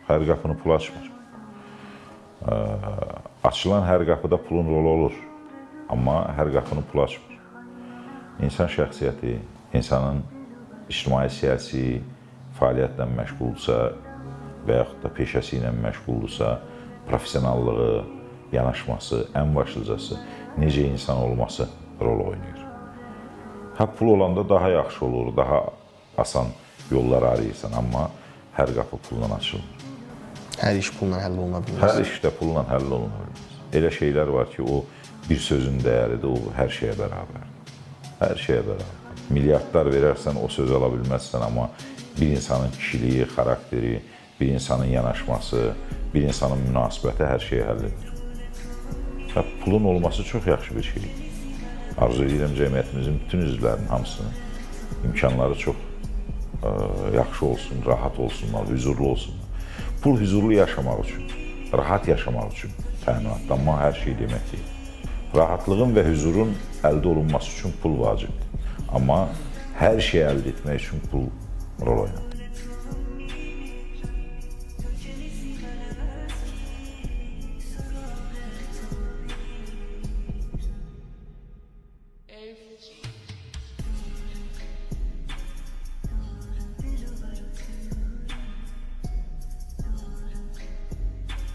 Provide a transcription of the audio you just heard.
Hər qapını pul açmır. Açılan hər qapıda pulun rolu olur. Amma hər qapını pul açmır. İnsan şəxsiyyəti, insanın ictimai-siyasi fəaliyyətlə məşğuldursa və yaxud da peşəsi ilə məşğuldursa, professionallığı, yanaşması, ən başlıcası necə insan olması rol oynayır. Pul olanda daha yaxşı olur, daha asan yollar arayırsan, amma hər qapı pulla açılmır. Hər iş pulla həll oluna bilməz. Hər iş də pulla həll oluna bilməz. Elə şeylər var ki, o bir sözün dəyəridir, o hər şeyə bərabərdir. Hər şeyə bərabər. Milyardlar verərsən, o sözü ala bilməzsən, amma bir insanın kişiliyi, xarakteri, bir insanın yanaşması, bir insanın münasibəti hər şeyi həll edir. Pulun olması çox yaxşı bir şeydir. Arzu edirəm cəmiyyətimizin bütün üzvlərinin hamısının imkanları çox yaxşı olsun, rahat olsunlar, hüzurlu olsunlar. Pul hüzurlu yaşamaq üçün, rahat yaşamaq üçün təminatdır, amma hər şey demək deyil. Rahatlığın və hüzurun əldə olunması üçün pul vacibdir. Amma hər şeyi əldə etmək üçün pul rol oynayır.